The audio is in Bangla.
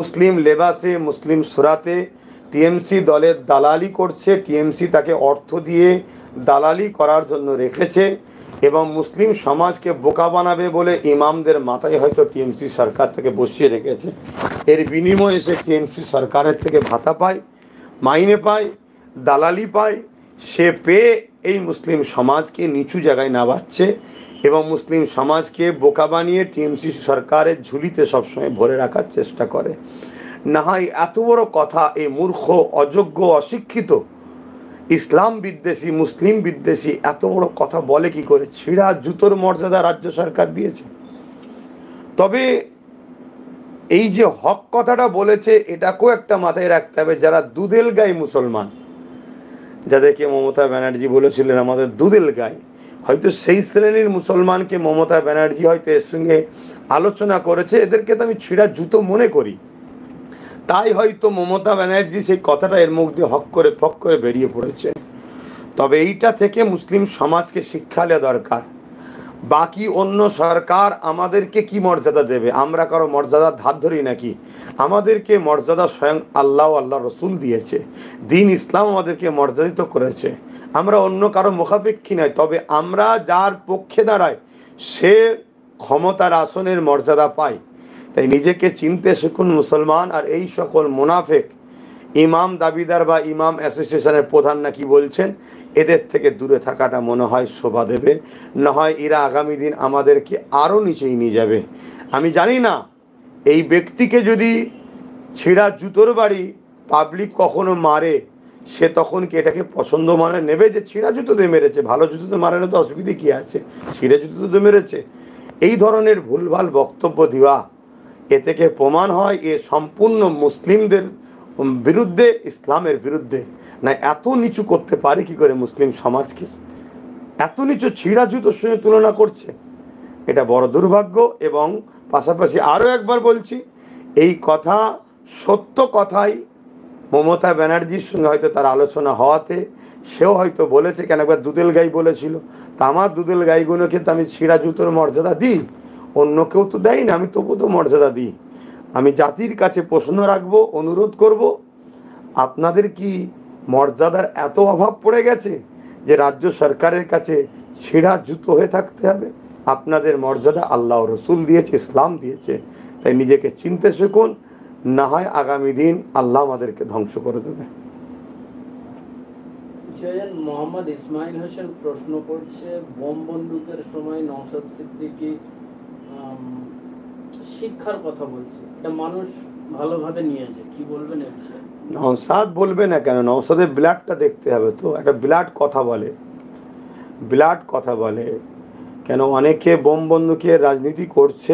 মুসলিম লেবাসে, মুসলিম সুরাতে টিএমসি দলের দালালি করছে। টিএমসি তাকে অর্থ দিয়ে দালালি করার জন্য রেখেছে এবং মুসলিম সমাজকে বোকা বানাবে বলে ইমামদের মাথায় হয়তো টিএমসি সরকার থেকে বসিয়ে রেখেছে। এর বিনিময়ে সে টিএমসি সরকারের থেকে ভাতা পায়, মাইনে পায়, দালালি পায়। সে পেয়ে এই মুসলিম সমাজকে নিচু জায়গায় নামাচ্ছে এবং মুসলিম সমাজকে বোকা বানিয়ে টিএমসি সরকারের ঝুলিতে সবসময় ভরে রাখার চেষ্টা করে। না হয় এত বড় কথা এই মূর্খ, অযোগ্য, অশিক্ষিত, ইসলাম বিদ্বেষী, মুসলিম বিদ্বেষী এত বড় কথা বলে কি করে? ছিঁড়া জুতোর মর্যাদা রাজ্য সরকার দিয়েছে। তবে এই যে হক কথাটা বলেছে এটাকেও একটা মাথায় রাখতে হবে, যারা দুধেল গাই মুসলমান, যাদেরকে মমতা ব্যানার্জি বলেছিলেন আমাদের দুধেল গাই, হয়তো সেই শ্রেণীর মুসলমানকে মমতা ব্যানার্জি হয়তো এর সঙ্গে আলোচনা করেছে। এদেরকে তো আমি ছিঁড়া জুতো মনে করি, তাই হয়তো মমতা ব্যানার্জি সেই কথাটা এর মুখ দিয়ে হক করে ফক করে বেরিয়ে পড়েছে। তবে এইটা থেকে মুসলিম সমাজকে শিক্ষা নেওয়া দরকার। বাকি অন্য সরকার আমাদেরকে কি মর্যাদা দেবে? আমরা কারো মর্যাদার ধার ধরি নাকি? আমাদেরকে মর্যাদা স্বয়ং আল্লাহ, আল্লাহ রসুল দিয়েছে। দিন ইসলাম আমাদেরকে মর্যাদিত করেছে। আমরা অন্য কারো মুখাপেক্ষী নয়। তবে আমরা যার পক্ষে দাঁড়াই সে ক্ষমতার আসনের মর্যাদা পায়। তাই নিজেকে চিনতে শিখুন মুসলমান। আর এই সকল মুনাফেক ইমাম দাবিদার বা ইমাম অ্যাসোসিয়েশনের প্রধান নাকি বলছেন, এদের থেকে দূরে থাকাটা মনে হয় শোভা দেবে। না হয় এরা আগামী দিন আমাদেরকে আরও নিচেই নিয়ে যাবে। আমি জানি না এই ব্যক্তিকে যদি ছিঁড়া জুতোর বাড়ি পাবলিক কখনো মারে, সে তখন কি এটাকে পছন্দ মানে নেবে যে ছিঁড়া জুতোতে মেরেছে? ভালো জুতোতে মারে না তো অসুবিধে কী আছে? ছিঁড়া জুতোতে মেরেছে। এই ধরনের ভুলভাল বক্তব্য দেওয়া, এ থেকে প্রমাণ হয় এ সম্পূর্ণ মুসলিমদের বিরুদ্ধে, ইসলামের বিরুদ্ধে। না এত নিচু করতে পারে কি করে মুসলিম সমাজকে? এত নিচু ছিঁড়া জুতোর সঙ্গে তুলনা করছে, এটা বড় দুর্ভাগ্য। এবং পাশাপাশি আরও একবার বলছি, এই কথা সত্য কথাই মমতা ব্যানার্জির সঙ্গে হয়তো তার আলোচনা হওয়াতে সেও হয়তো বলেছে। কেন একবার দুধেল গাই বলেছিল, তা আমার দুধেল গাইগুলোকে তো আমি ছিঁড়া জুতোর মর্যাদা দিই, অন্য কেউ তো দেয় না, আমি তবু তো মর্যাদা দিই। আমি জাতির কাছে প্রশ্ন রাখবো, অনুরোধ করব, আপনাদের কি মর্যাদার এত অভাব পড়ে গেছে যে রাজ্য সরকারের কাছে ছিঁড়া জুতো হয়ে থাকতে হবে? আপনাদের মর্যাদা আল্লাহ রসুল দিয়েছে, ইসলাম দিয়েছে। তাই নিজেকে চিনতে শিখুন, না হয় আগামী দিন আল্লাহ আমাদেরকে ধ্বংস করে দেবে। মোহাম্মদ ইসমাইল হোসেন প্রশ্ন করছে, বোম বন্দুকের সময় নওশাদ সিদ্দিকী শিক্ষার কথা বলছে, এটা মানুষ ভালোভাবে নিয়েছে, কি বলবেন এ বিষয়ে? নওশাদ বলবে না কেন? নওশাদের ব্লাডটা দেখতে হবে তো। একটা ব্লাড কথা বলে, ব্লাড কথা বলে কেন? অনেকে বোম বন্দুকের রাজনীতি করছে।